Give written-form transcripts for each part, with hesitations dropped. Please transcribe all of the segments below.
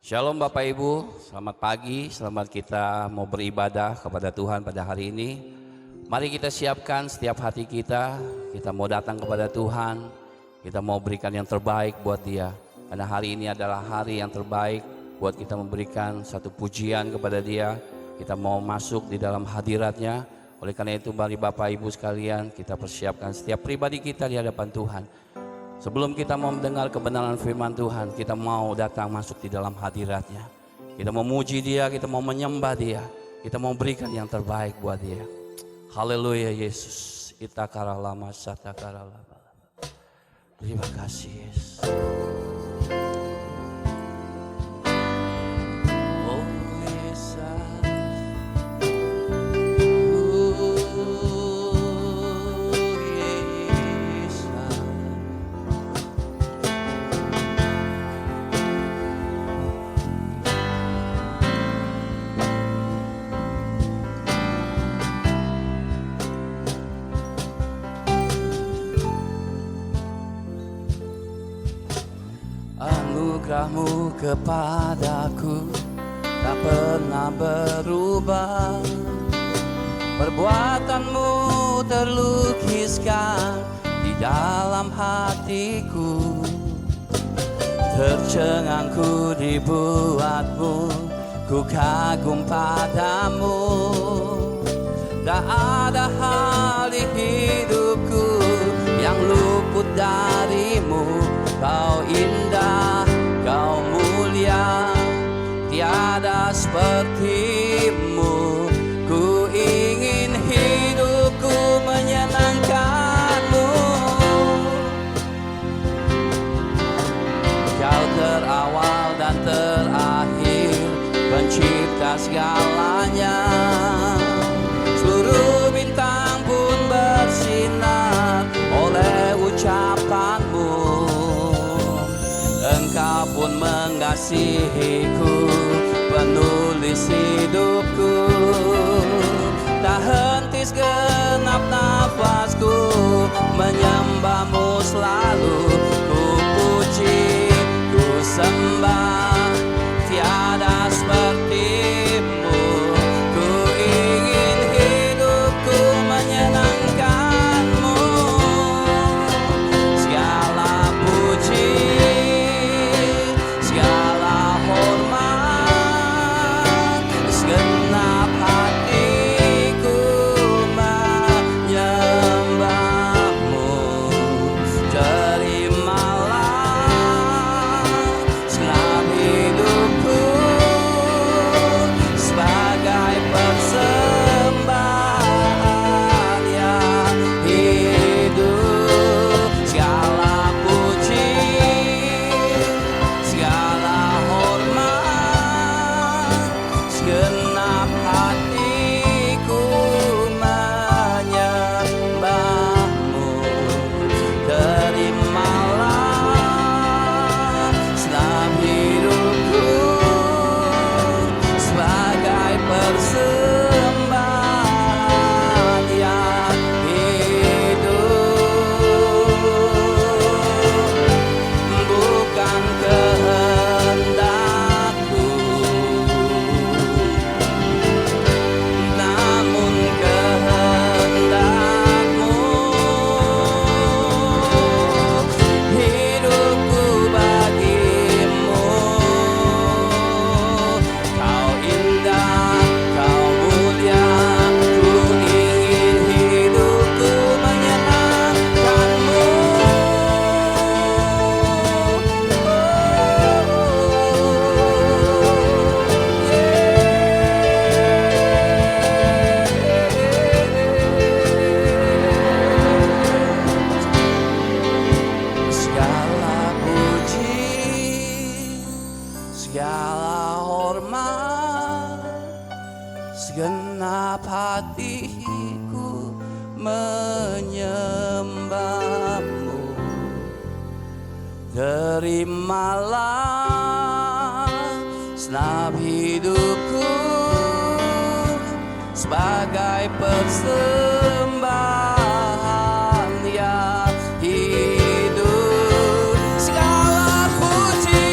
Shalom Bapak Ibu, selamat pagi, selamat kita mau beribadah kepada Tuhan pada hari ini. Mari kita siapkan setiap hati kita mau datang kepada Tuhan, kita mau berikan yang terbaik buat Dia. Karena hari ini adalah hari yang terbaik buat kita memberikan satu pujian kepada Dia. Kita mau masuk di dalam hadirat-Nya. Oleh karena itu mari Bapak Ibu sekalian kita persiapkan setiap pribadi kita di hadapan Tuhan. Sebelum kita mau mendengar kebenaran firman Tuhan, kita mau datang masuk di dalam hadirat-Nya. Kita mau memuji Dia, kita mau menyembah Dia, kita mau berikan yang terbaik buat Dia. Haleluya Yesus. Itakaralama satakaralama. Terima kasih Yesus. Anugerah-Mu kepadaku tak pernah berubah. Perbuatan-Mu terlukiskan di dalam hatiku. Tercengang-ku dibuat-Mu, ku kagum padamu. Tak ada hal di hidupku yang luput dari-Mu. Kau indah, Kau mulia, tiada seperti-Mu. Ku ingin hidupku menyenangkan-Mu. Kau terawal dan terakhir, pencipta segalanya. Seluruh bintang pun bersinar oleh ucapan-Mu. Engkau pun mengasihiku, penulis hidupku. Tak henti segenap nafasku, menyembah-Mu selalu. Ku puji, ku sembah, tiada seperti-Mu. Ku ingin hidupku menyenangkan-Mu. Segala puji, segenap hatiku menyembah-Mu. Terimalah segenap hidupku sebagai persembahan yang hidup. Segala puji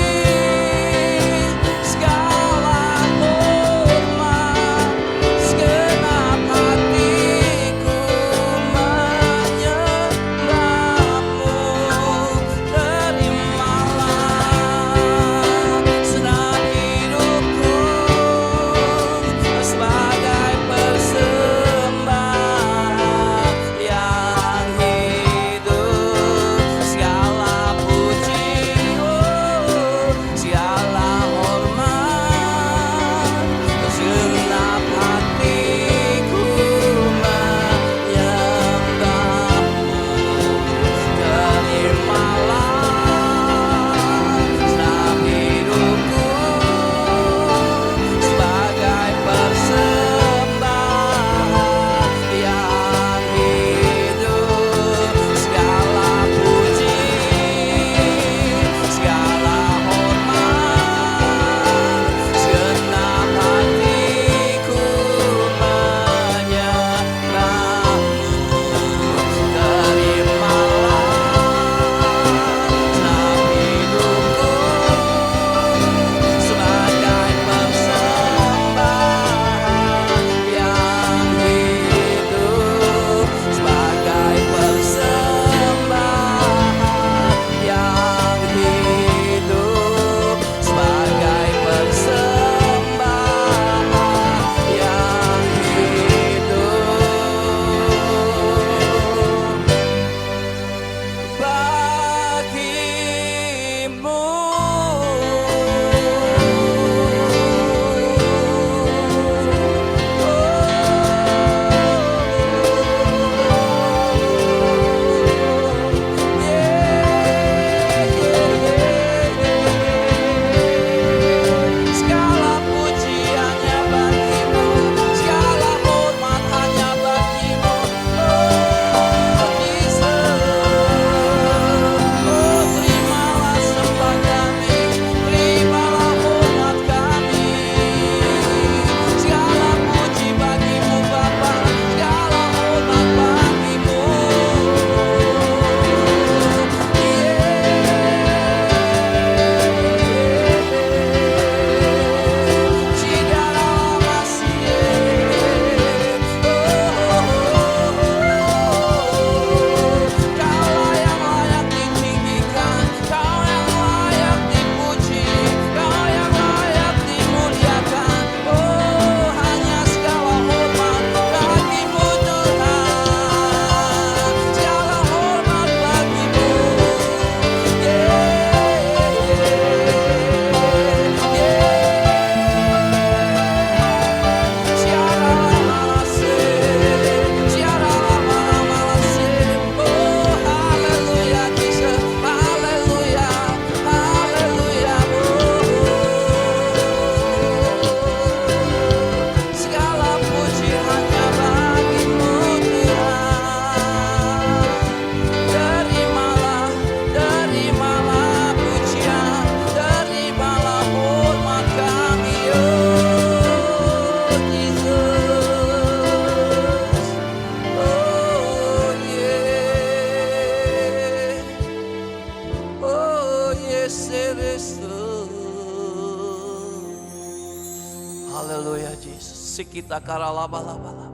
Haleluya Yesus. Sikita karalabalabala.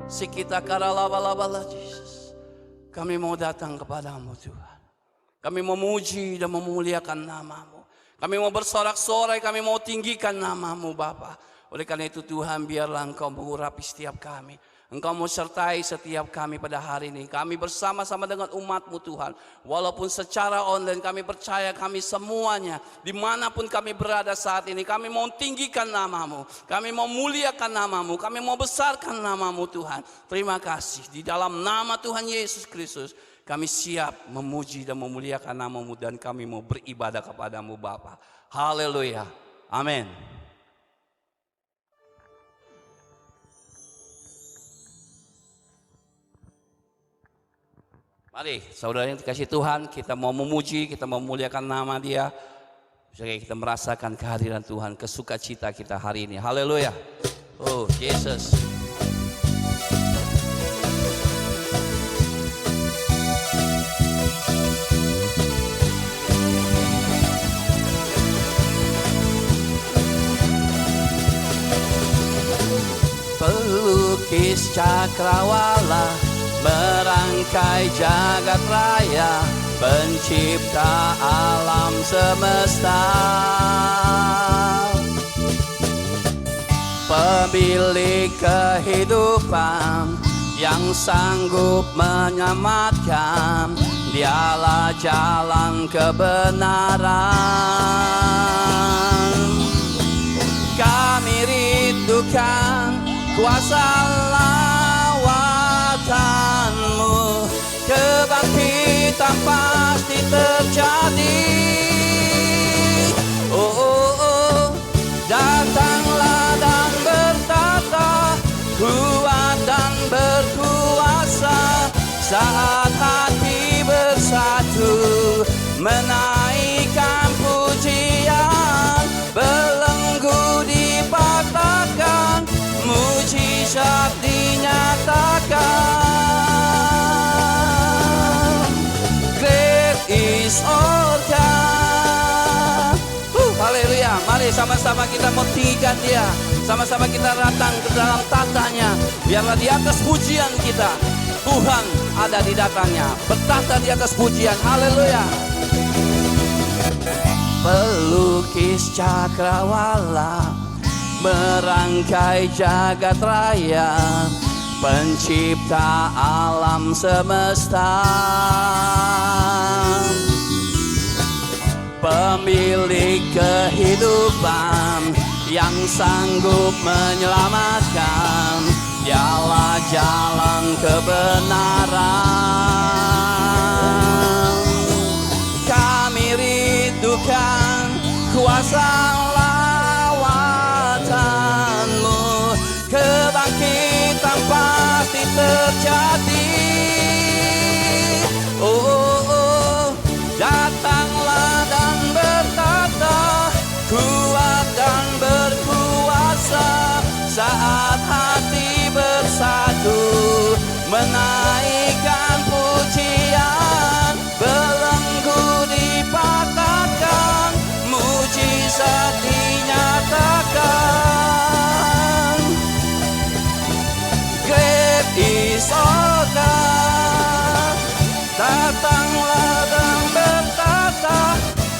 Sikita karalabalabala Yesus. Kami mau datang kepadamu Tuhan. Kami memuji dan memuliakan namamu. Kami mau bersorak-sorai, kami mau tinggikan namamu Bapa. Oleh karena itu Tuhan, biarlah Engkau mengurapi setiap kami. Engkau mau sertai setiap kami pada hari ini. Kami bersama-sama dengan umat-Mu Tuhan. Walaupun secara online kami percaya kami semuanya. Dimanapun kami berada saat ini. Kami mau tinggikan namamu. Kami mau muliakan namamu. Kami mau besarkan namamu Tuhan. Terima kasih. Di dalam nama Tuhan Yesus Kristus. Kami siap memuji dan memuliakan namamu. Dan kami mau beribadah kepadamu Bapa. Haleluya. Amin. Mari saudara yang dikasih Tuhan, kita mau memuji, kita mau memuliakan nama Dia. Supaya kita merasakan kehadiran Tuhan, kesukacita kita hari ini. Haleluya. Oh, Yesus. Pelukis cakrawala, merangkai jagat raya, pencipta alam semesta, pemilik kehidupan yang sanggup menyelamatkan. Dialah jalan kebenaran. Kami rindukan kuasa lawatanmu, kebangkitan pasti terjadi. Datanglah dan bertata, kuat dan berkuasa, saat hati bersatu menaikkan pujian, belenggu dipatahkan, mujizat dinyatakan. Great is our God. Haleluya. Mari sama-sama kita mau tinggikan Dia. Sama-sama kita datang ke dalam tatanya. Biarlah di atas pujian kita, Tuhan ada di datangnya, bertata di atas pujian. Haleluya. Pelukis cakrawala, merangkai jagat raya, pencipta alam semesta, pemilik kehidupan yang sanggup menyelamatkan. Dialah jalan kebenaran. Kami rindukan kuasa lawatanmu, kebangkitan pasti terjadi. Datanglah dan bertata, kuat dan berkuasa, saat hati bersatu menaikkan pujian, belenggu dipatahkan, mujizat dinyatakan. Great is our God. Datanglah dan bertata,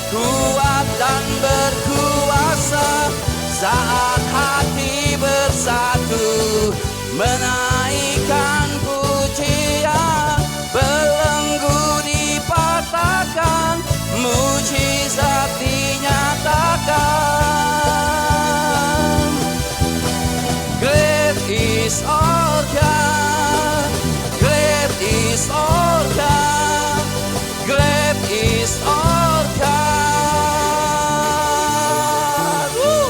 kuat dan berkuasa, saat hati bersatu menaikkan pujian, belenggu dipatahkan, mujizat dinyatakan. Great is our God. Great is our God. Great is our God.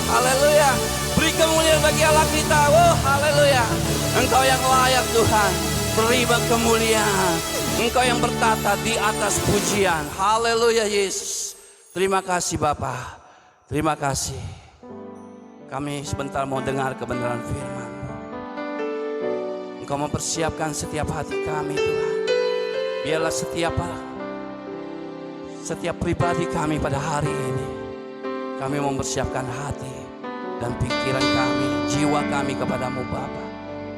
Haleluya. Beri kemuliaan bagi Allah kita. Haleluya. Engkau yang layak Tuhan, beri kemuliaan. Engkau yang bertata di atas pujian. Haleluya Yesus. Terima kasih Bapa. Terima kasih. Kami sebentar mau dengar kebenaran firman-Mu. Engkau mempersiapkan setiap hati kami Tuhan. Biarlah setiap pribadi kami pada hari ini, kami mempersiapkan hati dan pikiran kami, jiwa kami kepadamu Bapa.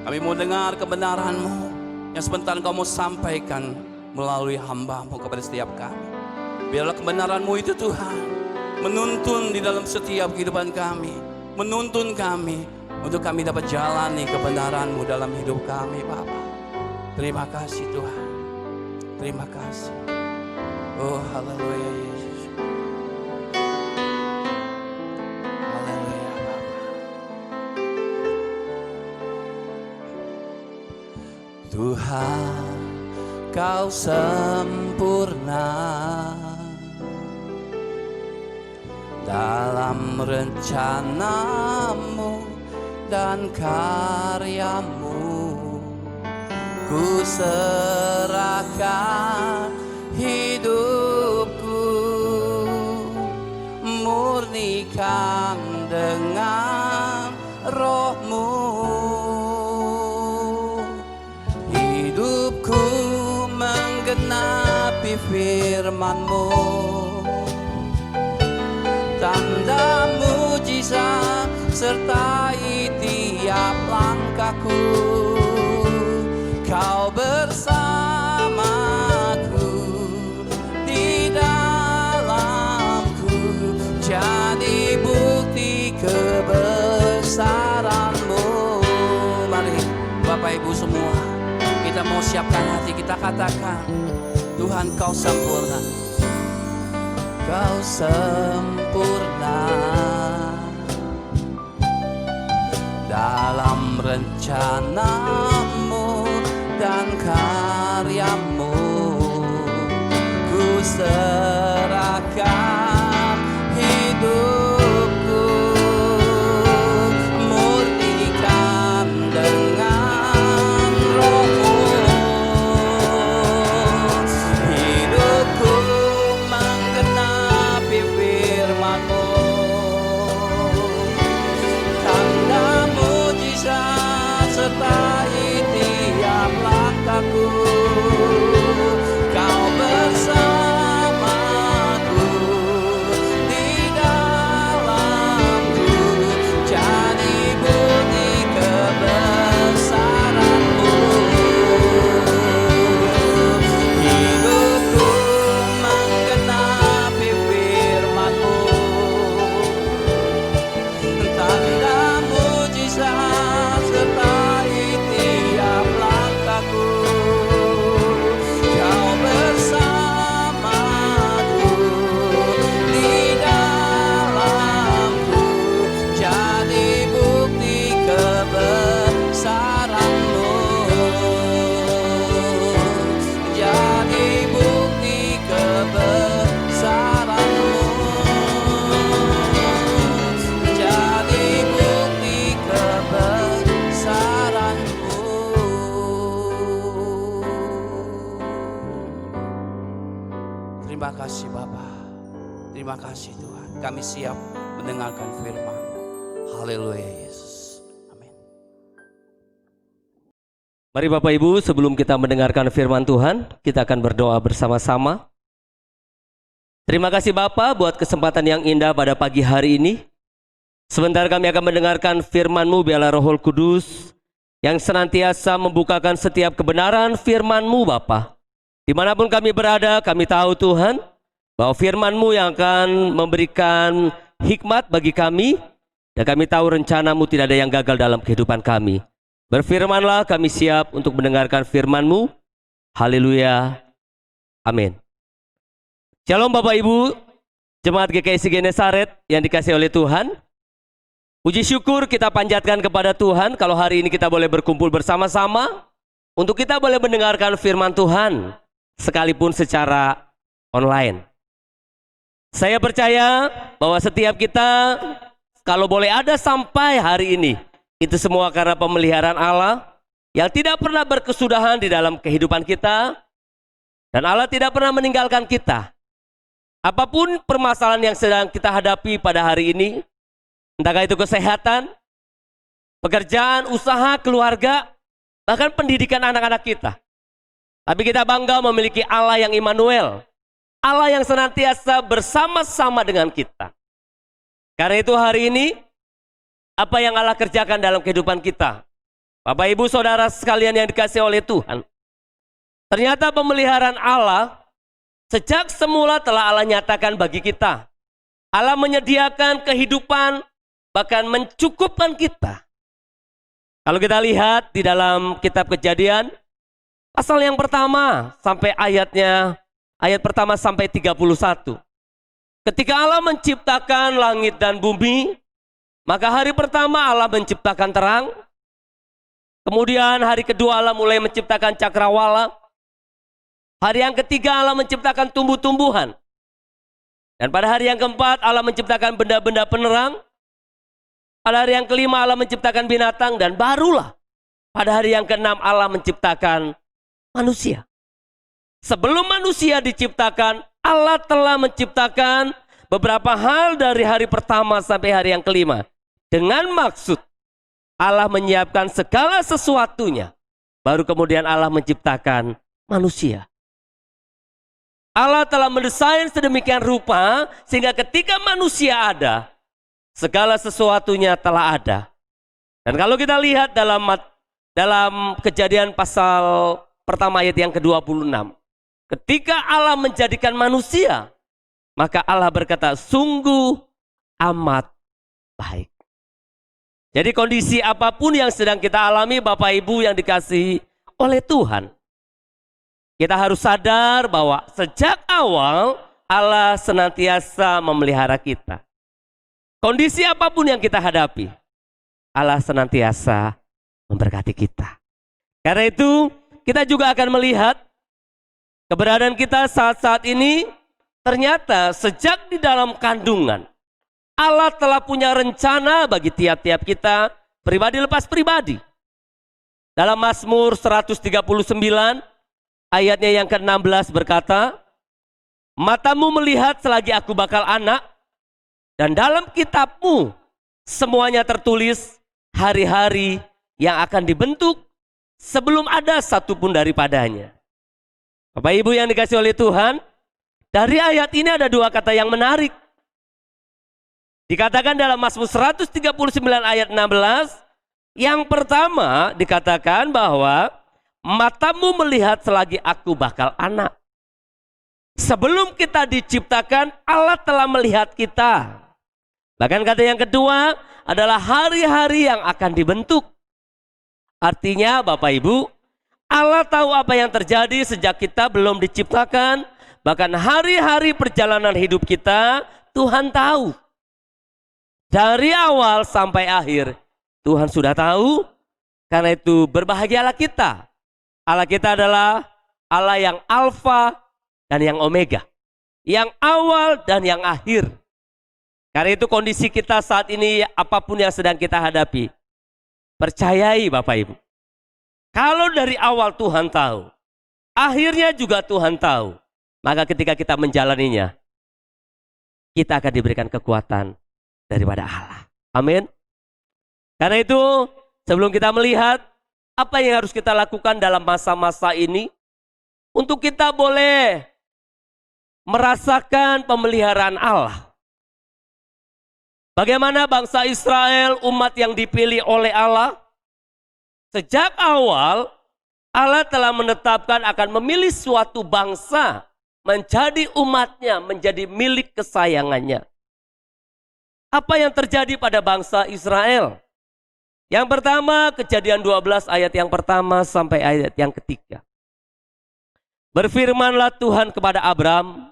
Kami mau dengar kebenaran-Mu yang sebentar Engkau mau sampaikan melalui hamba-Mu kepada setiap kami. Biarlah kebenaran-Mu itu Tuhan menuntun di dalam setiap kehidupan kami, menuntun kami untuk kami dapat jalani kebenaran-Mu dalam hidup kami Bapa. Terima kasih Tuhan, terima kasih. Oh haleluya Yesus, haleluya Bapa. Tuhan, Kau sempurna dalam rencana-Mu dan karya-Mu. Ku serahkan hidupku, murnikan dengan Roh-Mu. Hidupku menggenapi firman-Mu, tanda mujizat sertai tiap langkahku. Kau bersamaku, di dalamku, jadi bukti kebesaran-Mu. Mari Bapak Ibu semua, kita mau siapkan hati, kita katakan, Tuhan Kau sempurna, Kau sempurna dalam rencana-Mu dan karya-Mu. Ku serahkan hidupku, murnikan dengan Roh-Mu. Hidupku menggenapi firman-Mu, tanda mujizat sertai tiap langkahku. Kau bersamaku, di dalamku, jadi bukti kebesaran-Mu. Hidupku menggenapi firman-Mu, tanda mujizat sertai tiap langkahku. Kau bersamaku, di dalamku, jadi bukti kebesaran-Mu, jadi bukti kebesaran-Mu, jadi bukti kebesaran-Mu. Terima kasih Bapa, terima kasih Tuhan. Kami siap mendengarkan firman. Haleluya Yesus, amin. Mari Bapak Ibu, sebelum kita mendengarkan firman Tuhan, kita akan berdoa bersama-sama. Terima kasih Bapak buat kesempatan yang indah pada pagi hari ini. Sebentar kami akan mendengarkan firman-Mu, biarlah Roh Kudus yang senantiasa membukakan setiap kebenaran firman-Mu Bapa. Dimanapun kami berada, kami tahu Tuhan, bahwa firman-Mu yang akan memberikan hikmat bagi kami, dan kami tahu rencana-Mu tidak ada yang gagal dalam kehidupan kami. Berfirmanlah, kami siap untuk mendengarkan firman-Mu. Haleluya, amin. Shalom Bapak Ibu, Jemaat GKI Genesaret yang dikasihi oleh Tuhan. Puji syukur kita panjatkan kepada Tuhan kalau hari ini kita boleh berkumpul bersama-sama untuk kita boleh mendengarkan firman Tuhan, sekalipun secara online. Saya percaya bahwa setiap kita kalau boleh ada sampai hari ini, itu semua karena pemeliharaan Allah yang tidak pernah berkesudahan di dalam kehidupan kita, dan Allah tidak pernah meninggalkan kita. Apapun permasalahan yang sedang kita hadapi pada hari ini, entahkah itu kesehatan, pekerjaan, usaha, keluarga, bahkan pendidikan anak-anak kita. Tapi kita bangga memiliki Allah yang Immanuel, Allah yang senantiasa bersama-sama dengan kita. Karena itu hari ini, apa yang Allah kerjakan dalam kehidupan kita. Bapak Ibu Saudara sekalian yang dikasihi oleh Tuhan. Ternyata pemeliharaan Allah sejak semula telah Allah nyatakan bagi kita. Allah menyediakan kehidupan, bahkan mencukupkan kita. Kalau kita lihat di dalam kitab Kejadian, pasal yang pertama sampai ayat pertama sampai 31. Ketika Allah menciptakan langit dan bumi, maka hari pertama Allah menciptakan terang. Kemudian hari kedua Allah mulai menciptakan cakrawala. Hari yang ketiga Allah menciptakan tumbuh-tumbuhan. Dan pada hari yang keempat Allah menciptakan benda-benda penerang. Pada hari yang kelima Allah menciptakan binatang, dan barulah pada hari yang keenam Allah menciptakan manusia. Sebelum manusia diciptakan, Allah telah menciptakan beberapa hal dari hari pertama sampai hari yang kelima. Dengan maksud Allah menyiapkan segala sesuatunya, baru kemudian Allah menciptakan manusia. Allah telah mendesain sedemikian rupa sehingga ketika manusia ada, segala sesuatunya telah ada. Dan kalau kita lihat dalam Kejadian pasal pertama ayat yang ke-26. Ketika Allah menjadikan manusia, maka Allah berkata, sungguh amat baik. Jadi kondisi apapun yang sedang kita alami Bapak Ibu yang dikasihi oleh Tuhan, kita harus sadar bahwa sejak awal Allah senantiasa memelihara kita. Kondisi apapun yang kita hadapi, Allah senantiasa memberkati kita. Karena itu kita juga akan melihat keberadaan kita saat-saat ini. Ternyata sejak di dalam kandungan, Allah telah punya rencana bagi tiap-tiap kita, pribadi lepas pribadi. Dalam Mazmur 139 ayatnya yang ke-16 berkata, matamu melihat selagi aku bakal anak, dan dalam kitabmu semuanya tertulis hari-hari yang akan dibentuk sebelum ada satupun daripadanya. Bapak Ibu yang dikasihi oleh Tuhan, dari ayat ini ada dua kata yang menarik. Dikatakan dalam Mazmur 139 ayat 16, yang pertama dikatakan bahwa matamu melihat selagi aku bakal anak. Sebelum kita diciptakan, Allah telah melihat kita. Bahkan kata yang kedua adalah hari-hari yang akan dibentuk. Artinya Bapak Ibu, Allah tahu apa yang terjadi sejak kita belum diciptakan. Bahkan hari-hari perjalanan hidup kita, Tuhan tahu. Dari awal sampai akhir, Tuhan sudah tahu. Karena itu berbahagialah kita. Allah kita adalah Allah yang Alfa dan yang Omega. Yang awal dan yang akhir. Karena itu kondisi kita saat ini, apapun yang sedang kita hadapi, percayai Bapak Ibu. Kalau dari awal Tuhan tahu, akhirnya juga Tuhan tahu, maka ketika kita menjalaninya, kita akan diberikan kekuatan daripada Allah. Amin. Karena itu, sebelum kita melihat apa yang harus kita lakukan dalam masa-masa ini, untuk kita boleh merasakan pemeliharaan Allah. Bagaimana bangsa Israel, umat yang dipilih oleh Allah, sejak awal Allah telah menetapkan akan memilih suatu bangsa menjadi umatnya, menjadi milik kesayangannya. Apa yang terjadi pada bangsa Israel? Yang pertama, Kejadian 12 ayat yang pertama sampai ayat yang ketiga. Berfirmanlah Tuhan kepada Abram,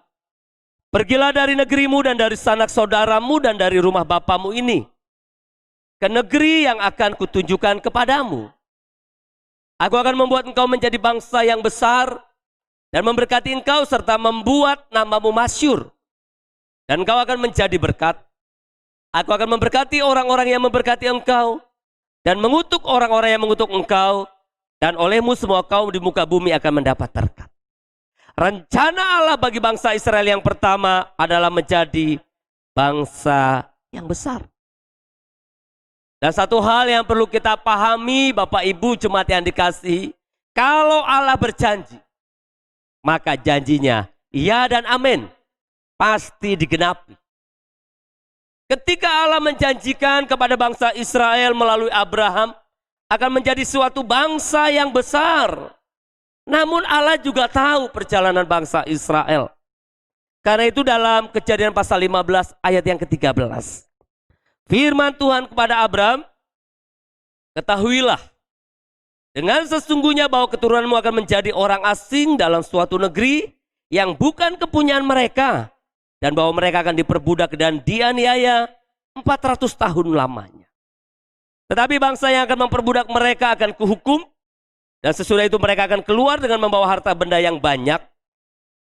pergilah dari negerimu dan dari sanak saudaramu dan dari rumah bapamu ini, ke negeri yang akan kutunjukkan kepadamu. Aku akan membuat engkau menjadi bangsa yang besar dan memberkati engkau serta membuat namamu masyhur. Dan engkau akan menjadi berkat. Aku akan memberkati orang-orang yang memberkati engkau dan mengutuk orang-orang yang mengutuk engkau, dan olehmu semua kaum di muka bumi akan mendapat berkat. Rencana Allah bagi bangsa Israel yang pertama adalah menjadi bangsa yang besar. Dan satu hal yang perlu kita pahami Bapak Ibu jemaat yang dikasihi, kalau Allah berjanji, maka janjinya ya dan amin, pasti digenapi. Ketika Allah menjanjikan kepada bangsa Israel melalui Abraham akan menjadi suatu bangsa yang besar. Namun Allah juga tahu perjalanan bangsa Israel. Karena itu dalam Kejadian pasal 15 ayat yang ke-13. Firman Tuhan kepada Abraham, ketahuilah, dengan sesungguhnya bahwa keturunanmu akan menjadi orang asing dalam suatu negeri yang bukan kepunyaan mereka. Dan bahwa mereka akan diperbudak dan dianiaya 400 tahun lamanya. Tetapi bangsa yang akan memperbudak mereka akan kuhukum. Dan sesudah itu mereka akan keluar dengan membawa harta benda yang banyak.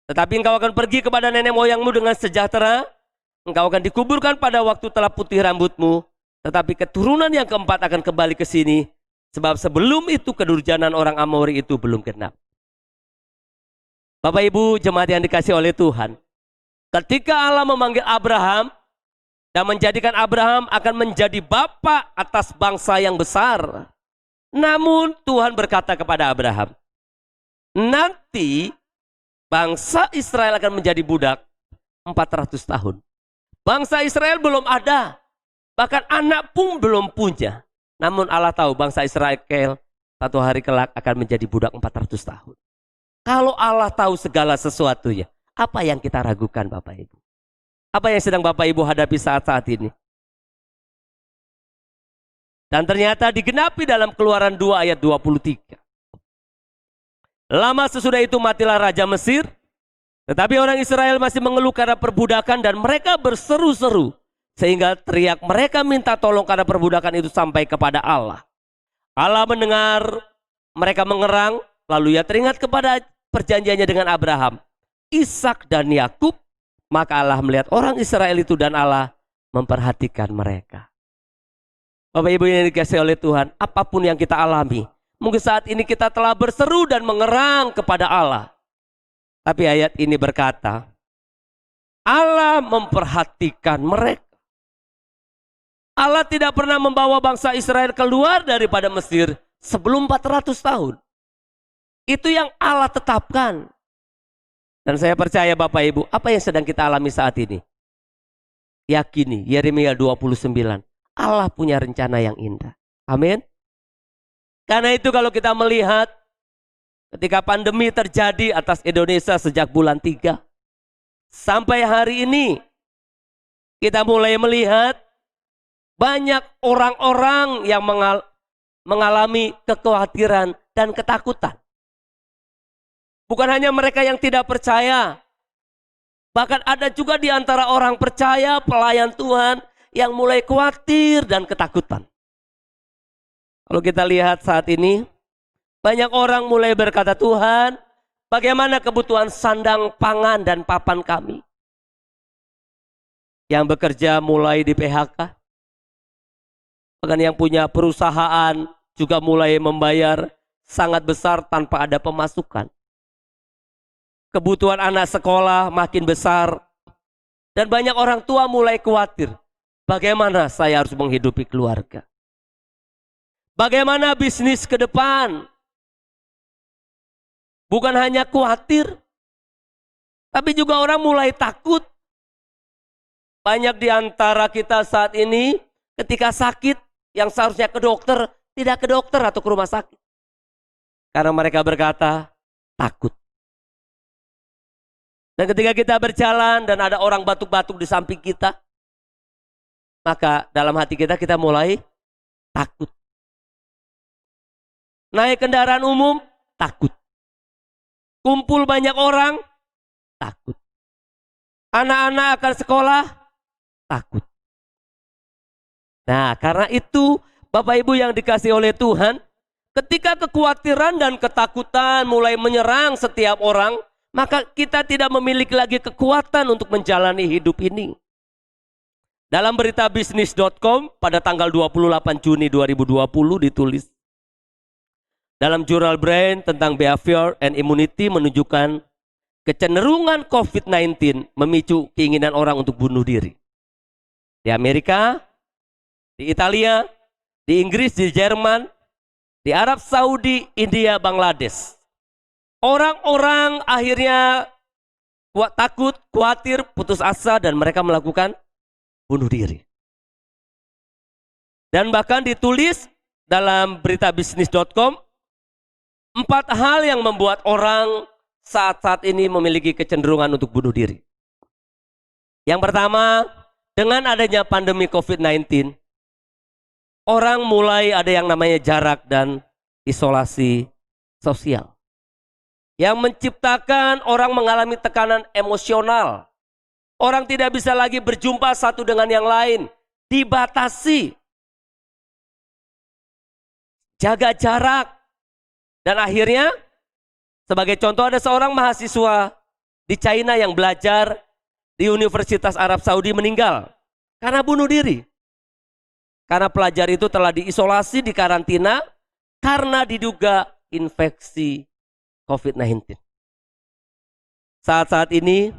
Tetapi engkau akan pergi kepada nenek moyangmu dengan sejahtera. Engkau akan dikuburkan pada waktu telah putih rambutmu. Tetapi keturunan yang keempat akan kembali ke sini. Sebab sebelum itu kedurjanan orang Amori itu belum genap. Bapak Ibu jemaat yang dikasih oleh Tuhan. Ketika Allah memanggil Abraham dan menjadikan Abraham akan menjadi bapa atas bangsa yang besar. Namun Tuhan berkata kepada Abraham, nanti bangsa Israel akan menjadi budak 400 tahun. Bangsa Israel belum ada, bahkan anak pun belum punya. Namun Allah tahu bangsa Israel satu hari kelak akan menjadi budak 400 tahun. Kalau Allah tahu segala sesuatunya, apa yang kita ragukan Bapak Ibu? Apa yang sedang Bapak Ibu hadapi saat-saat ini? Dan ternyata digenapi dalam Keluaran 2 ayat 23. Lama sesudah itu matilah Raja Mesir. Tetapi orang Israel masih mengeluh karena perbudakan dan mereka berseru-seru. Sehingga teriak mereka minta tolong karena perbudakan itu sampai kepada Allah. Allah mendengar mereka mengerang. Lalu ia teringat kepada perjanjiannya dengan Abraham, Ishak dan Yakub, maka Allah melihat orang Israel itu dan Allah memperhatikan mereka. Bapak Ibu yang dikasihi oleh Tuhan, apapun yang kita alami, mungkin saat ini kita telah berseru dan mengerang kepada Allah. Tapi ayat ini berkata, Allah memperhatikan mereka. Allah tidak pernah membawa bangsa Israel keluar daripada Mesir sebelum 400 tahun. Itu yang Allah tetapkan. Dan saya percaya Bapak Ibu, apa yang sedang kita alami saat ini? Yakini, Yeremia 29. Allah punya rencana yang indah. Amin. Karena itu kalau kita melihat ketika pandemi terjadi atas Indonesia sejak bulan 3. Sampai hari ini, kita mulai melihat banyak orang-orang yang mengalami kekhawatiran dan ketakutan. Bukan hanya mereka yang tidak percaya. Bahkan ada juga di antara orang percaya, pelayan Tuhan yang mulai khawatir dan ketakutan. Kalau kita lihat saat ini, banyak orang mulai berkata, Tuhan, bagaimana kebutuhan sandang, pangan, dan papan kami? Yang bekerja mulai di PHK. Bahkan yang punya perusahaan juga mulai membayar sangat besar tanpa ada pemasukan. Kebutuhan anak sekolah makin besar. Dan banyak orang tua mulai khawatir. Bagaimana saya harus menghidupi keluarga? Bagaimana bisnis ke depan? Bukan hanya khawatir. Tapi juga orang mulai takut. Banyak di antara kita saat ini ketika sakit yang seharusnya ke dokter, tidak ke dokter atau ke rumah sakit. Karena mereka berkata takut. Dan ketika kita berjalan dan ada orang batuk-batuk di samping kita, maka dalam hati kita mulai takut. Naik kendaraan umum, takut. Kumpul banyak orang, takut. Anak-anak akan sekolah, takut. Nah, karena itu Bapak Ibu yang dikasihi oleh Tuhan, ketika kekhawatiran dan ketakutan mulai menyerang setiap orang, maka kita tidak memiliki lagi kekuatan untuk menjalani hidup ini. Dalam berita bisnis.com pada tanggal 28 Juni 2020 ditulis, dalam jurnal Brain tentang Behavior and Immunity menunjukkan kecenderungan COVID-19 memicu keinginan orang untuk bunuh diri. Di Amerika, di Italia, di Inggris, di Jerman, di Arab Saudi, India, Bangladesh. Orang-orang akhirnya takut, khawatir, putus asa dan mereka melakukan bunuh diri. Dan bahkan ditulis dalam berita bisnis.com, 4 hal yang membuat orang saat ini memiliki kecenderungan untuk bunuh diri. Yang pertama, dengan adanya pandemi COVID-19, orang mulai ada yang namanya jarak dan isolasi sosial. Yang menciptakan orang mengalami tekanan emosional. Orang tidak bisa lagi berjumpa satu dengan yang lain. Dibatasi. Jaga jarak. Dan akhirnya, sebagai contoh ada seorang mahasiswa di China yang belajar di Universitas Arab Saudi meninggal karena bunuh diri. Karena pelajar itu telah diisolasi, dikarantina karena diduga infeksi COVID-19. Saat-saat ini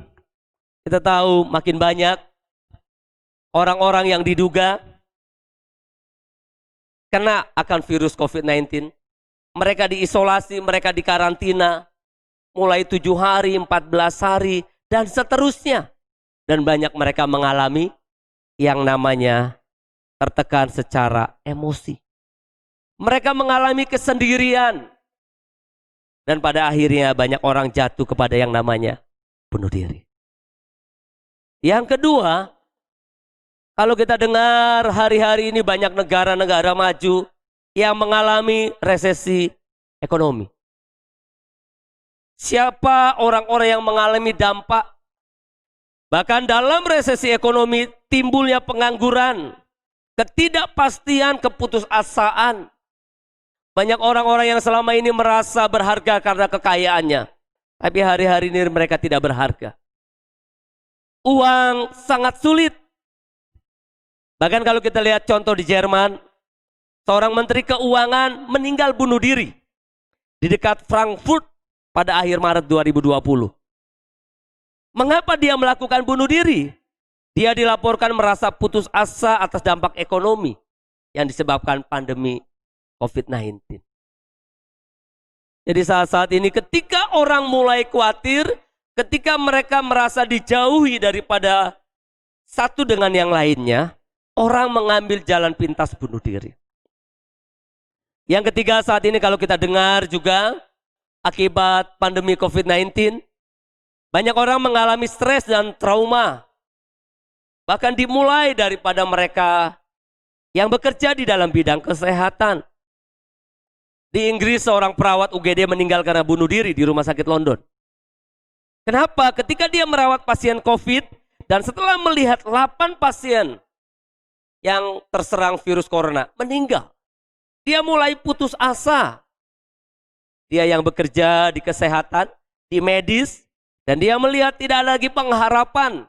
kita tahu makin banyak orang-orang yang diduga kena akan virus COVID-19. Mereka diisolasi, mereka dikarantina mulai 7 hari, 14 hari, dan seterusnya. Dan banyak mereka mengalami yang namanya tertekan secara emosi. Mereka mengalami kesendirian. Dan pada akhirnya banyak orang jatuh kepada yang namanya bunuh diri. Yang kedua, kalau kita dengar hari-hari ini banyak negara-negara maju yang mengalami resesi ekonomi. Siapa orang-orang yang mengalami dampak? Bahkan dalam resesi ekonomi timbulnya pengangguran, ketidakpastian, keputusasaan. Banyak orang-orang yang selama ini merasa berharga karena kekayaannya. Tapi hari-hari ini mereka tidak berharga. Uang sangat sulit. Bahkan kalau kita lihat contoh di Jerman, seorang menteri keuangan meninggal bunuh diri di dekat Frankfurt pada akhir Maret 2020. Mengapa dia melakukan bunuh diri? Dia dilaporkan merasa putus asa atas dampak ekonomi yang disebabkan pandemi COVID-19. Jadi saat-saat ini ketika orang mulai khawatir, ketika mereka merasa dijauhi daripada satu dengan yang lainnya, orang mengambil jalan pintas bunuh diri. Yang ketiga saat ini kalau kita dengar juga akibat pandemi COVID-19, banyak orang mengalami stres dan trauma. Bahkan dimulai daripada mereka yang bekerja di dalam bidang kesehatan. Di Inggris seorang perawat UGD meninggal karena bunuh diri di rumah sakit London. Kenapa? Ketika dia merawat pasien COVID dan setelah melihat 8 pasien yang terserang virus corona meninggal. Dia mulai putus asa. Dia yang bekerja di kesehatan, di medis, dan dia melihat tidak ada lagi pengharapan.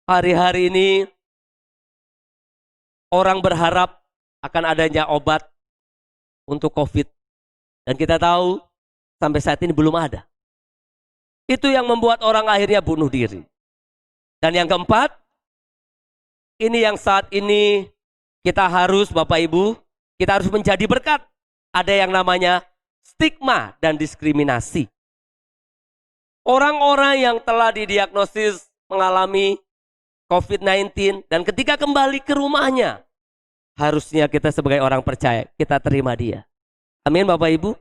Hari-hari ini orang berharap akan adanya obat untuk COVID. Dan kita tahu sampai saat ini belum ada. Itu yang membuat orang akhirnya bunuh diri. Dan yang keempat, ini yang saat ini kita harus, Bapak Ibu, kita harus menjadi berkat. Ada yang namanya stigma dan diskriminasi. Orang-orang yang telah didiagnosis mengalami COVID-19 dan ketika kembali ke rumahnya, harusnya kita sebagai orang percaya, kita terima dia. Amin Bapak Ibu.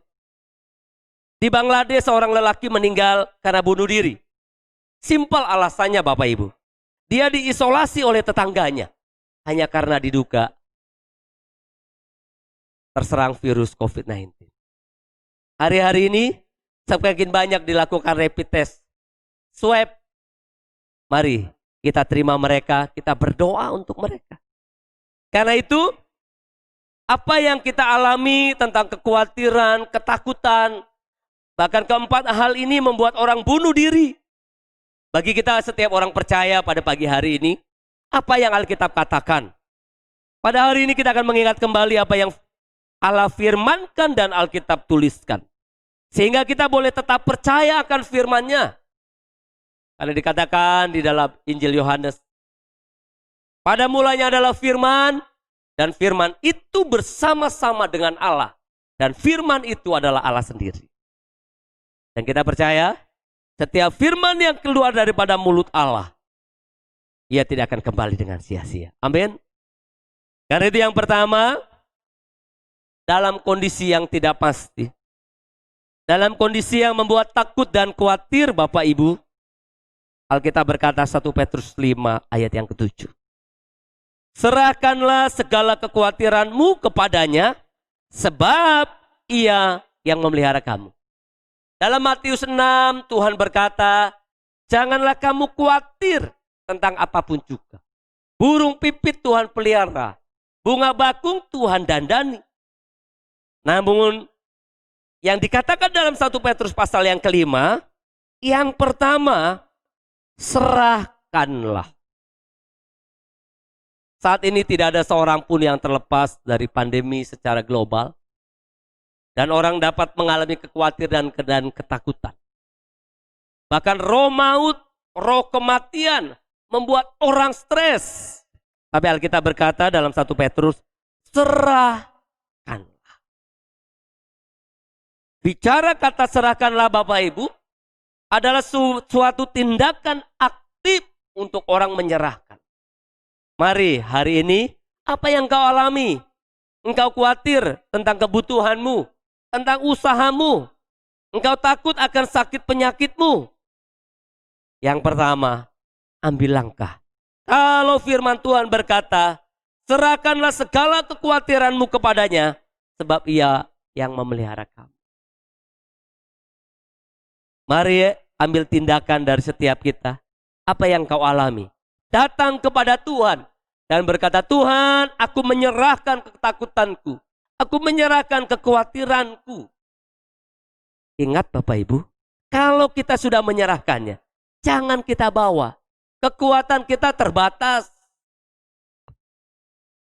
Di Bangladesh seorang lelaki meninggal karena bunuh diri. Simpel alasannya Bapak Ibu. Dia diisolasi oleh tetangganya. Hanya karena diduga terserang virus COVID-19. Hari-hari ini semakin banyak dilakukan rapid test, swab. Mari kita terima mereka, kita berdoa untuk mereka. Karena itu, apa yang kita alami tentang kekhawatiran, ketakutan, bahkan keempat hal ini membuat orang bunuh diri. Bagi kita setiap orang percaya pada pagi hari ini, apa yang Alkitab katakan? Pada hari ini kita akan mengingat kembali apa yang Allah firmankan dan Alkitab tuliskan. Sehingga kita boleh tetap percaya akan firman-Nya. Karena dikatakan di dalam Injil Yohanes, pada mulanya adalah firman, dan firman itu bersama-sama dengan Allah. Dan firman itu adalah Allah sendiri. Dan kita percaya, setiap firman yang keluar daripada mulut Allah, ia tidak akan kembali dengan sia-sia. Amin. Karena itu yang pertama, dalam kondisi yang tidak pasti, dalam kondisi yang membuat takut dan khawatir Bapak Ibu, Alkitab berkata 1 Petrus 5 ayat yang ke-7. Serahkanlah segala kekhawatiranmu kepadanya, sebab ia yang memelihara kamu. Dalam Matius 6 Tuhan berkata, janganlah kamu khawatir tentang apapun juga. Burung pipit Tuhan pelihara, bunga bakung Tuhan dandani. Namun yang dikatakan dalam 1 Petrus pasal yang kelima, yang pertama, serahkanlah. Saat ini tidak ada seorang pun yang terlepas dari pandemi secara global. Dan orang dapat mengalami kekhawatiran dan ketakutan. Bahkan roh maut, roh kematian membuat orang stres. Tapi Alkitab berkata dalam 1 Petrus, serahkanlah. Bicara kata serahkanlah Bapak Ibu adalah suatu tindakan aktif untuk orang menyerahkan. Mari hari ini apa yang kau alami? Engkau khawatir tentang kebutuhanmu, tentang usahamu. Engkau takut akan sakit penyakitmu. Yang pertama, ambil langkah. Kalau firman Tuhan berkata, serahkanlah segala kekhawatiranmu kepadanya, sebab ia yang memelihara kamu. Mari ambil tindakan dari setiap kita. Apa yang kau alami? Datang kepada Tuhan dan berkata, Tuhan, aku menyerahkan ketakutanku. Aku menyerahkan kekhawatiranku. Ingat Bapak Ibu, kalau kita sudah menyerahkannya, jangan kita bawa. Kekuatan kita terbatas.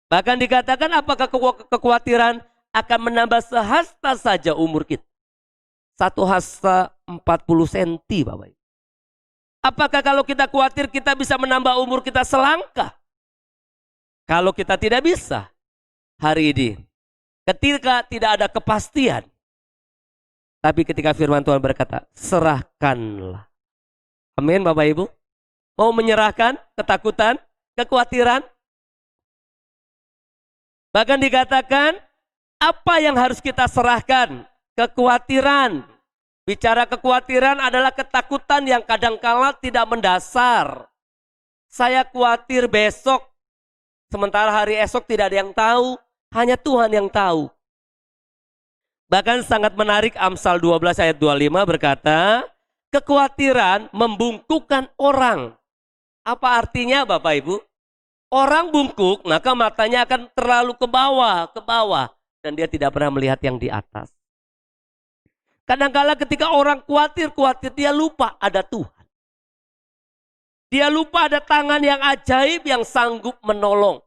Bahkan dikatakan apakah kekhawatiran akan menambah sehasta saja umur kita. 1 hasta 40 senti Bapak Ibu. Apakah kalau kita khawatir kita bisa menambah umur kita selangkah? Kalau kita tidak bisa hari ini, ketika tidak ada kepastian, tapi ketika firman Tuhan berkata, serahkanlah. Amin Bapak Ibu. Mau menyerahkan ketakutan, kekhawatiran? Bahkan dikatakan, apa yang harus kita serahkan? Kekhawatiran. Bicara kekhawatiran adalah ketakutan yang kadangkala tidak mendasar. Saya khawatir besok, sementara hari esok tidak ada yang tahu, hanya Tuhan yang tahu. Bahkan sangat menarik Amsal 12 ayat 25 berkata, kekhawatiran membungkukkan orang. Apa artinya Bapak Ibu? Orang bungkuk, maka matanya akan terlalu ke bawah. Dan dia tidak pernah melihat yang di atas. Kadang-kala ketika orang khawatir dia lupa ada Tuhan. Dia lupa ada tangan yang ajaib yang sanggup menolong.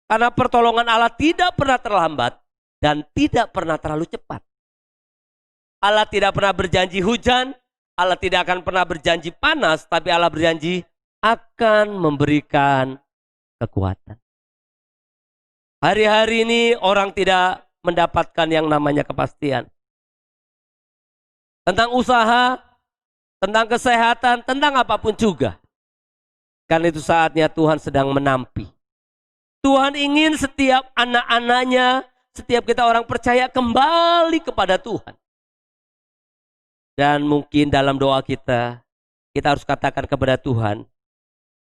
Karena pertolongan Allah tidak pernah terlambat dan tidak pernah terlalu cepat. Allah tidak pernah berjanji hujan, Allah tidak akan pernah berjanji panas, tapi Allah berjanji akan memberikan kekuatan. Hari-hari ini orang tidak mendapatkan yang namanya kepastian. Tentang usaha, tentang kesehatan, tentang apapun juga. Karena itu saatnya Tuhan sedang menampi. Tuhan ingin setiap anak-anaknya, setiap kita orang percaya kembali kepada Tuhan. Dan mungkin dalam doa kita harus katakan kepada Tuhan,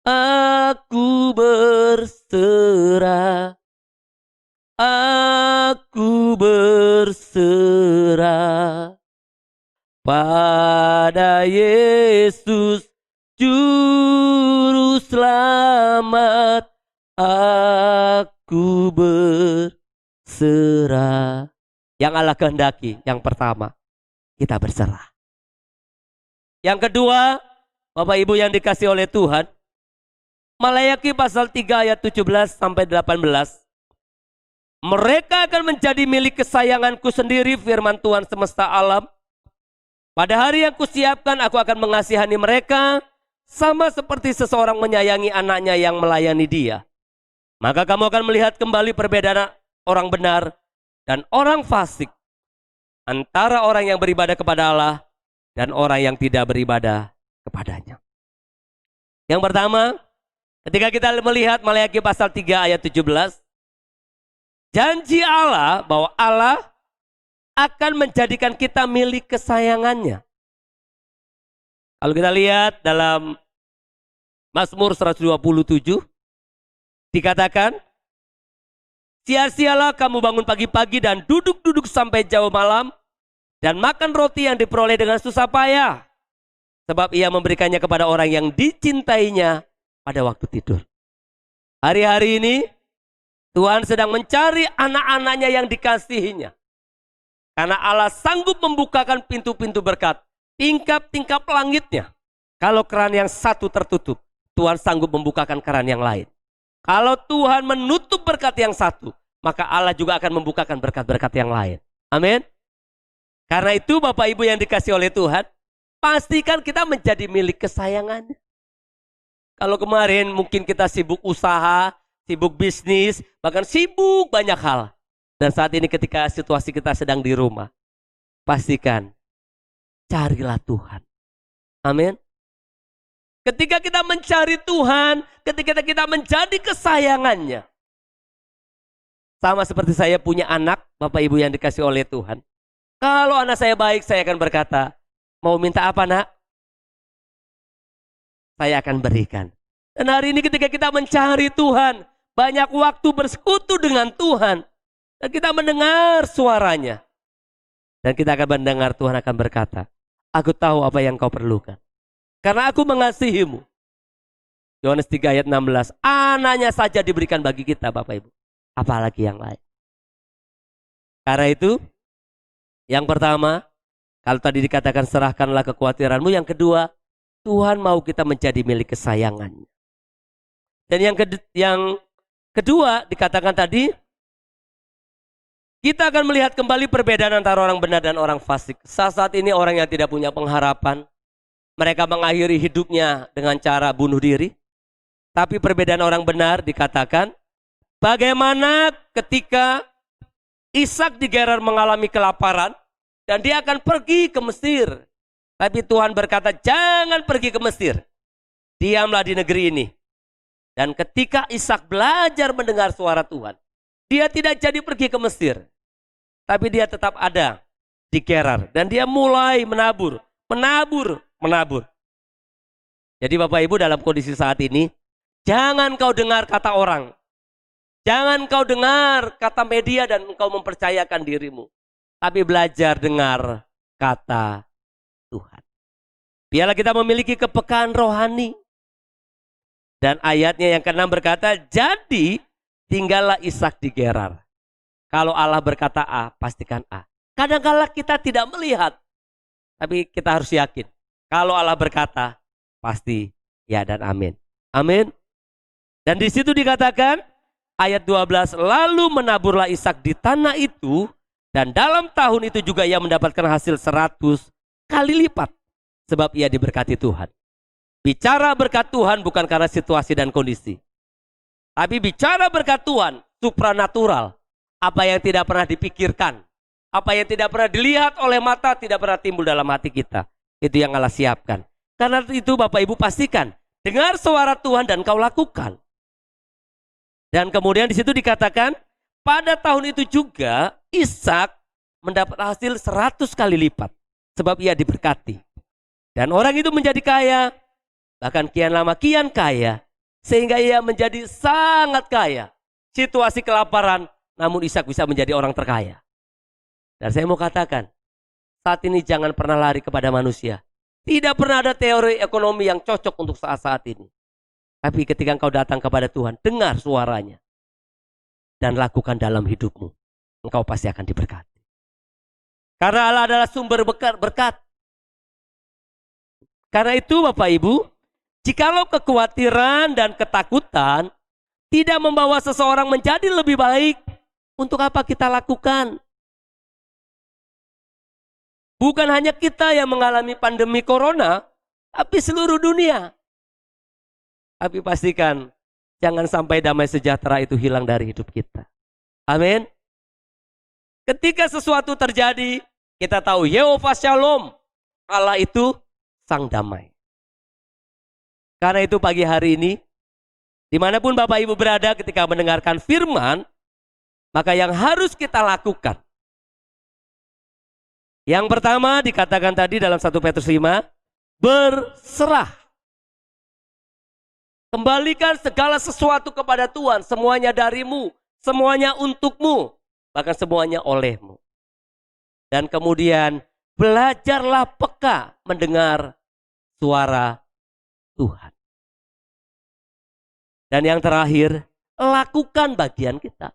aku berserah, aku berserah pada Yesus Juru Selamat, aku berserah. Yang Allah kehendaki, yang pertama, kita berserah. Yang kedua, Bapak Ibu yang dikasih oleh Tuhan, Malayaki pasal 3 ayat 17 sampai 18. Mereka akan menjadi milik kesayanganku sendiri, firman Tuhan semesta alam. Pada hari yang kusiapkan aku akan mengasihani mereka, sama seperti seseorang menyayangi anaknya yang melayani dia. Maka kamu akan melihat kembali perbedaan orang benar dan orang fasik, antara orang yang beribadah kepada Allah dan orang yang tidak beribadah kepadanya. Yang pertama, Ketika kita melihat Maleakhi pasal 3 ayat 17, janji Allah bahwa Allah akan menjadikan kita milik kesayangannya. Kalau kita lihat dalam Mazmur 127, dikatakan, sia-sialah kamu bangun pagi-pagi dan duduk-duduk sampai jauh malam, dan makan roti yang diperoleh dengan susah payah, sebab ia memberikannya kepada orang yang dicintainya pada waktu tidur. Hari-hari ini Tuhan sedang mencari anak-anaknya yang dikasihinya. Karena Allah sanggup membukakan pintu-pintu berkat, tingkap-tingkap langitnya. Kalau keran yang satu tertutup, Tuhan sanggup membukakan keran yang lain. Kalau Tuhan menutup berkat yang satu, maka Allah juga akan membukakan berkat-berkat yang lain. Amin. Karena itu Bapak Ibu yang dikasih oleh Tuhan, pastikan kita menjadi milik kesayangannya. Kalau kemarin mungkin kita sibuk usaha, sibuk bisnis, bahkan sibuk banyak hal. Dan saat ini ketika situasi kita sedang di rumah, pastikan carilah Tuhan. Amin. Ketika kita mencari Tuhan, ketika kita menjadi kesayangannya. Sama seperti saya punya anak, Bapak Ibu yang dikasih oleh Tuhan. Kalau anak saya baik, saya akan berkata, mau minta apa nak? Saya akan berikan. Dan hari ini ketika kita mencari Tuhan, banyak waktu bersekutu dengan Tuhan, dan kita mendengar suaranya, dan kita akan mendengar Tuhan akan berkata, aku tahu apa yang kau perlukan, karena aku mengasihimu. Yohanes 3 ayat 16, anaknya saja diberikan bagi kita Bapak Ibu, apalagi yang lain. Karena itu, yang pertama, kalau tadi dikatakan serahkanlah kekhawatiranmu, yang kedua, Tuhan mau kita menjadi milik kesayangannya. Dan yang kedua dikatakan tadi, kita akan melihat kembali perbedaan antara orang benar dan orang fasik. Saat ini orang yang tidak punya pengharapan, mereka mengakhiri hidupnya dengan cara bunuh diri. Tapi perbedaan orang benar dikatakan, bagaimana ketika Ishak di Gerar mengalami kelaparan, dan dia akan pergi ke Mesir. Tapi Tuhan berkata, jangan pergi ke Mesir. Diamlah di negeri ini. Dan ketika Ishak belajar mendengar suara Tuhan, dia tidak jadi pergi ke Mesir. Tapi dia tetap ada di Gerar. Dan dia mulai menabur. Jadi Bapak Ibu dalam kondisi saat ini, jangan kau dengar kata orang. Jangan kau dengar kata media dan engkau mempercayakan dirimu. Tapi belajar dengar kata Tuhan. Biarlah kita memiliki kepekaan rohani. Dan ayatnya yang ke-6 berkata, jadi tinggallah Ishak di Gerar. Kalau Allah berkata A, pastikan A. Kadang-kala kita tidak melihat, tapi kita harus yakin. Kalau Allah berkata, pasti ya dan amin. Amin. Dan di situ dikatakan, ayat 12, lalu menaburlah Ishak di tanah itu, dan dalam tahun itu juga ia mendapatkan hasil 100 kali lipat. Sebab ia diberkati Tuhan. Bicara berkat Tuhan bukan karena situasi dan kondisi. Tapi bicara berkat Tuhan, supranatural. Apa yang tidak pernah dipikirkan. Apa yang tidak pernah dilihat oleh mata, tidak pernah timbul dalam hati kita. Itu yang Allah siapkan. Karena itu Bapak Ibu pastikan. Dengar suara Tuhan dan kau lakukan. Dan kemudian di situ dikatakan, pada tahun itu juga Ishak mendapat hasil 100 kali lipat. Sebab ia diberkati. Dan orang itu menjadi kaya, bahkan kian lama kian kaya, sehingga ia menjadi sangat kaya. Situasi kelaparan, namun Ishak bisa menjadi orang terkaya. Dan saya mau katakan, saat ini jangan pernah lari kepada manusia. Tidak pernah ada teori ekonomi yang cocok untuk saat-saat ini. Tapi ketika engkau datang kepada Tuhan, dengar suaranya. Dan lakukan dalam hidupmu. Engkau pasti akan diberkati. Karena Allah adalah sumber berkat. Karena itu Bapak Ibu, jikalau kekhawatiran dan ketakutan tidak membawa seseorang menjadi lebih baik, untuk apa kita lakukan? Bukan hanya kita yang mengalami pandemi corona, tapi seluruh dunia. Tapi pastikan, jangan sampai damai sejahtera itu hilang dari hidup kita. Amin. Ketika sesuatu terjadi, kita tahu Yehova Shalom, Allah itu sang damai. Karena itu pagi hari ini, Dimanapun Bapak Ibu berada ketika mendengarkan firman, maka yang harus kita lakukan. Yang pertama dikatakan tadi dalam 1 Petrus 5, berserah. Kembalikan segala sesuatu kepada Tuhan, semuanya darimu, semuanya untukmu, bahkan semuanya olehmu. Dan kemudian belajarlah peka mendengar suara Tuhan. Dan yang terakhir, lakukan bagian kita.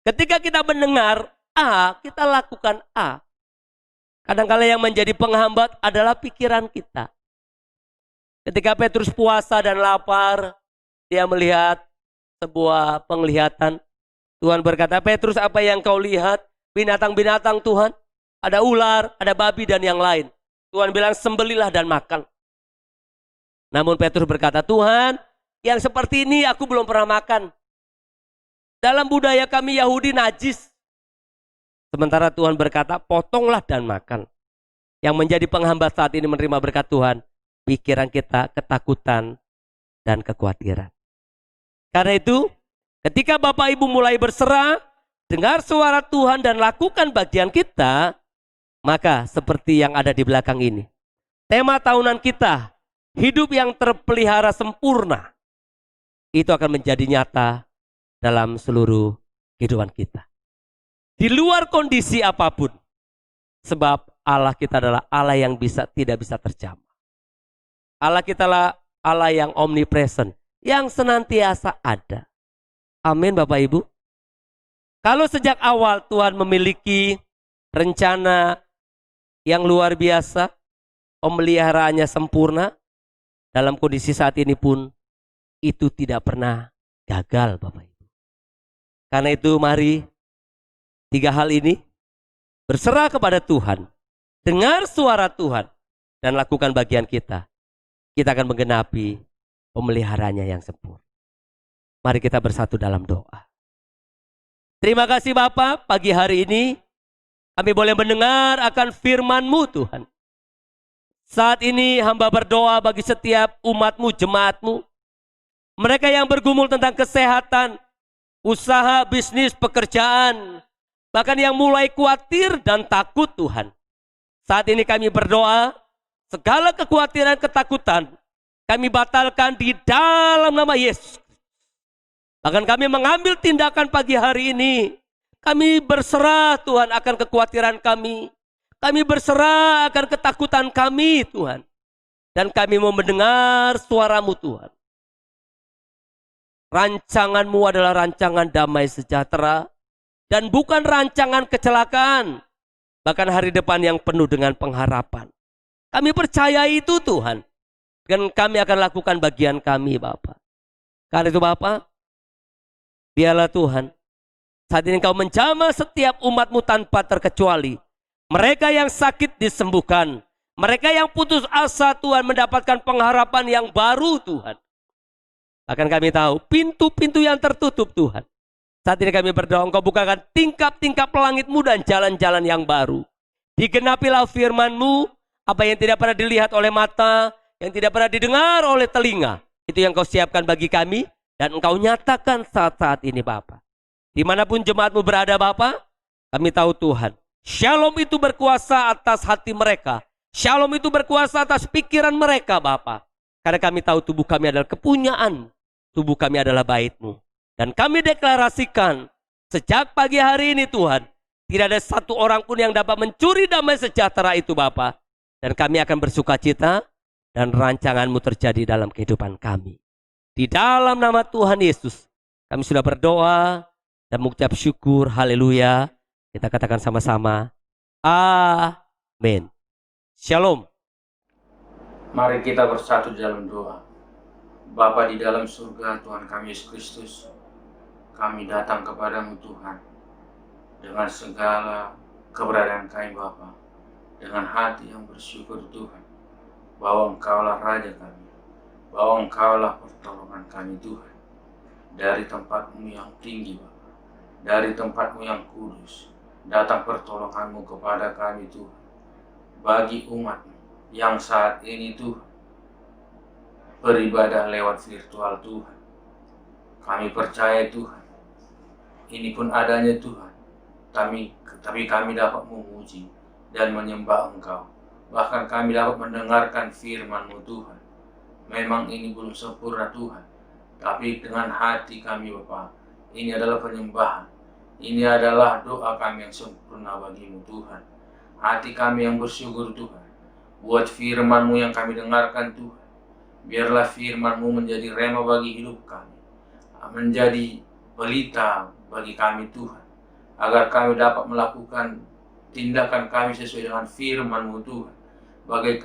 Ketika kita mendengar A, kita lakukan A. Kadang-kala yang menjadi penghambat adalah pikiran kita. Ketika Petrus puasa dan lapar, dia melihat sebuah penglihatan. Tuhan berkata, Petrus, apa yang kau lihat? Binatang-binatang Tuhan. Ada ular, ada babi dan yang lain. Tuhan bilang, sembelilah dan makan. Namun Petrus berkata, Tuhan, yang seperti ini aku belum pernah makan. Dalam budaya kami Yahudi najis. Sementara Tuhan berkata, potonglah dan makan. Yang menjadi penghambat saat ini menerima berkat Tuhan, pikiran kita, ketakutan, dan kekhawatiran. Karena itu, ketika Bapak Ibu mulai berserah, dengar suara Tuhan dan lakukan bagian kita, maka seperti yang ada di belakang ini. Tema tahunan kita, hidup yang terpelihara sempurna, itu akan menjadi nyata dalam seluruh kehidupan kita. Di luar kondisi apapun. Sebab Allah kita adalah Allah yang tidak bisa terjamah. Allah kita adalah Allah yang omnipresent, yang senantiasa ada. Amin Bapak Ibu. Kalau sejak awal Tuhan memiliki rencana yang luar biasa, pemeliharaannya sempurna, dalam kondisi saat ini pun itu tidak pernah gagal Bapak Ibu. Karena itu mari 3 hal ini berserah kepada Tuhan, dengar suara Tuhan, dan lakukan bagian kita. Kita akan menggenapi pemeliharaannya yang sempurna. Mari kita bersatu dalam doa. Terima kasih Bapa, pagi hari ini kami boleh mendengar akan firman-Mu Tuhan. Saat ini hamba berdoa bagi setiap umat-Mu, jemaat-Mu. Mereka yang bergumul tentang kesehatan, usaha, bisnis, pekerjaan. Bahkan yang mulai khawatir dan takut Tuhan. Saat ini kami berdoa, segala kekhawatiran, ketakutan, kami batalkan di dalam nama Yesus. Bahkan kami mengambil tindakan pagi hari ini. Kami berserah Tuhan akan kekhawatiran kami. Kami berserah akan ketakutan kami Tuhan. Dan kami mau mendengar suara-Mu Tuhan. Rancangan-Mu adalah rancangan damai sejahtera. Dan bukan rancangan kecelakaan. Bahkan hari depan yang penuh dengan pengharapan. Kami percaya itu Tuhan. Dan kami akan lakukan bagian kami Bapak. Karena itu Bapak, biarlah Tuhan, saat ini Engkau menjamah setiap umat-Mu tanpa terkecuali. Mereka yang sakit disembuhkan. Mereka yang putus asa Tuhan mendapatkan pengharapan yang baru Tuhan. Bahkan kami tahu pintu-pintu yang tertutup Tuhan. Saat ini kami berdoa Engkau bukakan tingkap-tingkap langit-Mu dan jalan-jalan yang baru. Digenapilah firman-Mu, apa yang tidak pernah dilihat oleh mata, yang tidak pernah didengar oleh telinga. Itu yang Engkau siapkan bagi kami dan Engkau nyatakan saat-saat ini Bapa. Dimanapun jemaat-Mu berada Bapa, kami tahu Tuhan. Shalom itu berkuasa atas hati mereka. Shalom itu berkuasa atas pikiran mereka Bapa. Karena kami tahu tubuh kami adalah kepunyaan. Tubuh kami adalah bait-Mu. Dan kami deklarasikan sejak pagi hari ini Tuhan, tidak ada satu orang pun yang dapat mencuri damai sejahtera itu Bapa. Dan kami akan bersuka cita dan rancangan-Mu terjadi dalam kehidupan kami. Di dalam nama Tuhan Yesus, kami sudah berdoa dan mengucap syukur, haleluya. Kita katakan sama-sama, amin. Shalom. Mari kita bersatu dalam doa. Bapa di dalam surga, Tuhan kami Yesus Kristus, kami datang kepadamu Tuhan, dengan segala keberadaan kami Bapa, dengan hati yang bersyukur Tuhan, bahwa Engkaulah Raja kami, bahwa Engkaulah pertolongan kami Tuhan, dari tempat-Mu yang tinggi Bapa, dari tempat-Mu yang kudus, datang pertolongan-Mu kepada kami Tuhan, bagi umat-Mu yang saat ini Tuhan beribadah lewat virtual Tuhan. Kami percaya Tuhan, ini pun adanya Tuhan, tapi kami dapat memuji dan menyembah Engkau. Bahkan kami dapat mendengarkan firman-Mu Tuhan. Memang ini belum sempurna Tuhan, tapi dengan hati kami Bapa, ini adalah penyembahan. Ini adalah doa kami yang sempurna bagi-Mu Tuhan. Hati kami yang bersyukur Tuhan, buat firman-Mu yang kami dengarkan Tuhan. Biarlah firman-Mu menjadi rema bagi hidup kami, menjadi pelita bagi kami Tuhan, agar kami dapat melakukan tindakan kami sesuai dengan firman-Mu Tuhan.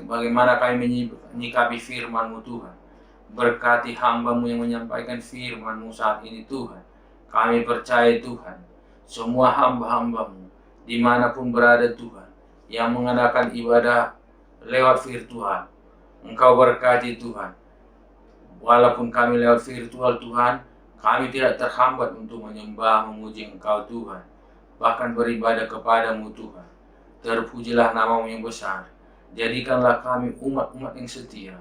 Bagaimana kami menyikapi firman-Mu Tuhan. Berkati hamba-Mu yang menyampaikan firman-Mu saat ini Tuhan. Kami percaya Tuhan, semua hamba-hamba-Mu dimanapun berada Tuhan, yang mengadakan ibadah lewat virtual, Engkau berkati Tuhan. Walaupun kami lewat virtual Tuhan, kami tidak terhambat untuk menyembah, memuji Engkau Tuhan, bahkan beribadah kepadamu Tuhan. Terpujilah nama-Mu yang besar. Jadikanlah kami umat-umat yang setia,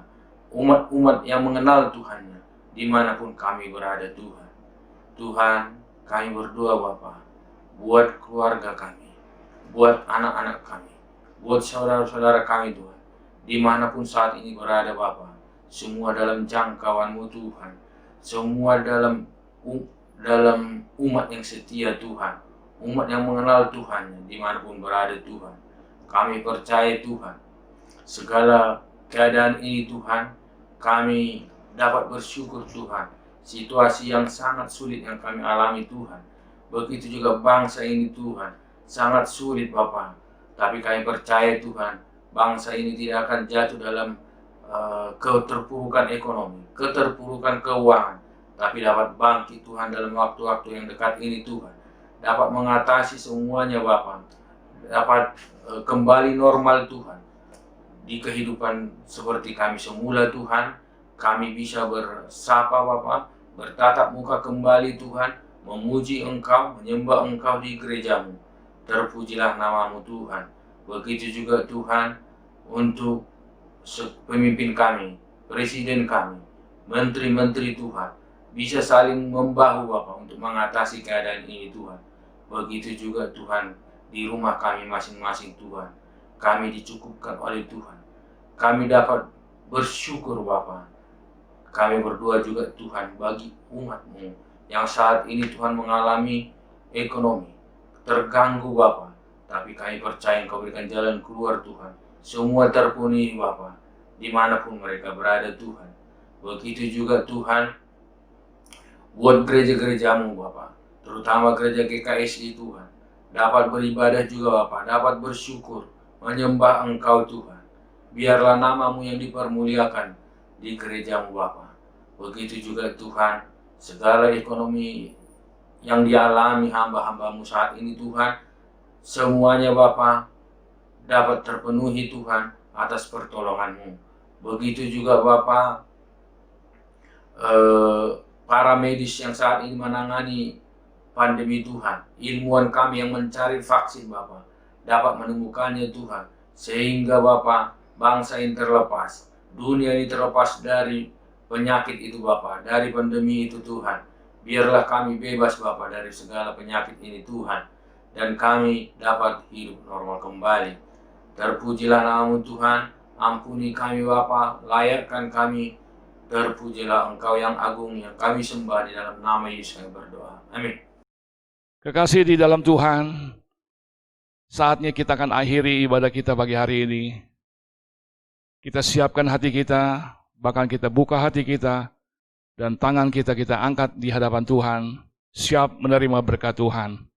umat-umat yang mengenal Tuhannya, dimanapun kami berada Tuhan. Tuhan, kami berdoa Bapa, buat keluarga kami, buat anak-anak kami, buat saudara-saudara kami Tuhan, dimanapun saat ini berada Bapa, semua dalam jangkauan-Mu Tuhan, semua dalam umat yang setia Tuhan, umat yang mengenal Tuhan dimanapun berada Tuhan. Kami percaya Tuhan, segala keadaan ini Tuhan, kami dapat bersyukur Tuhan. Situasi yang sangat sulit yang kami alami Tuhan, begitu juga bangsa ini Tuhan, sangat sulit Bapa. Tapi kami percaya Tuhan, bangsa ini tidak akan jatuh dalam keterpurukan ekonomi, keterpurukan keuangan, tapi dapat bangkit Tuhan dalam waktu-waktu yang dekat ini Tuhan, dapat mengatasi semuanya Bapa, dapat kembali normal Tuhan di kehidupan seperti kami semula Tuhan. Kami bisa bersapa Bapa, bertatap muka kembali Tuhan, memuji Engkau, menyembah Engkau di gereja-Mu. Terpujilah nama-Mu Tuhan. Begitu juga Tuhan untuk pemimpin kami, presiden kami, menteri-menteri Tuhan, bisa saling membahu Bapa untuk mengatasi keadaan ini Tuhan. Begitu juga Tuhan di rumah kami masing-masing Tuhan, kami dicukupkan oleh Tuhan. Kami dapat bersyukur Bapa. Kami berdoa juga Tuhan bagi umat-Mu yang saat ini Tuhan mengalami ekonomi terganggu Bapa, tapi kami percaya Engkau berikan jalan keluar Tuhan. Semua terpenuhi Bapa, dimanapun mereka berada Tuhan. Begitu juga Tuhan buat gereja-gereja-Mu Bapa, terutama gereja GKSI Tuhan, dapat beribadah juga Bapa, dapat bersyukur, menyembah Engkau Tuhan. Biarlah nama-Mu yang dipermuliakan di gereja-Mu Bapa. Begitu juga Tuhan, segala ekonomi yang dialami hamba-hamba-Mu saat ini Tuhan, semuanya Bapa dapat terpenuhi Tuhan atas pertolongan-Mu. Begitu juga Bapa, para medis yang saat ini menangani pandemi Tuhan, ilmuwan kami yang mencari vaksin Bapa, dapat menemukannya Tuhan, sehingga Bapa, bangsa ini terlepas, dunia ini terlepas dari penyakit itu Bapa, dari pandemi itu Tuhan. Biarlah kami bebas Bapa dari segala penyakit ini Tuhan, dan kami dapat hidup normal kembali. Terpujilah nama-Mu Tuhan, ampuni kami Bapa, layakkan kami. Terpujilah Engkau yang agung yang kami sembah, di dalam nama Yesus kami berdoa. Amin. Kekasih di dalam Tuhan, saatnya kita akan akhiri ibadah kita pagi hari ini. Kita siapkan hati kita, bahkan kita buka hati kita, dan tangan kita angkat di hadapan Tuhan, siap menerima berkat Tuhan.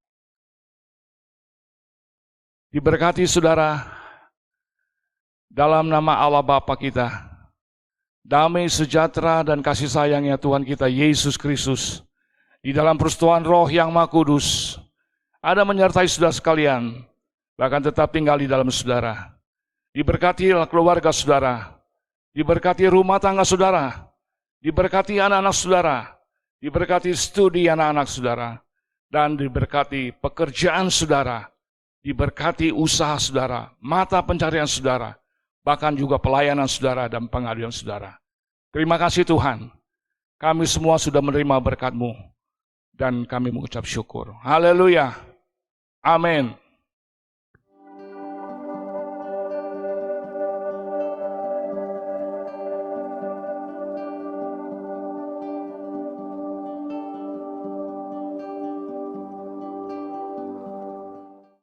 Diberkati saudara, dalam nama Allah Bapa kita, damai sejahtera dan kasih sayangnya Tuhan kita Yesus Kristus, di dalam persekutuan Roh yang Maha Kudus, ada menyertai saudara sekalian, bahkan tetap tinggal di dalam saudara. Diberkati keluarga saudara, diberkati rumah tangga saudara, diberkati anak-anak saudara, diberkati studi anak-anak saudara, dan diberkati pekerjaan saudara, diberkati usaha saudara, mata pencarian saudara, bahkan juga pelayanan saudara dan pengaduan saudara. Terima kasih Tuhan. kami semua sudah menerima berkat-Mu dan kami mengucap syukur. Haleluya. Amin.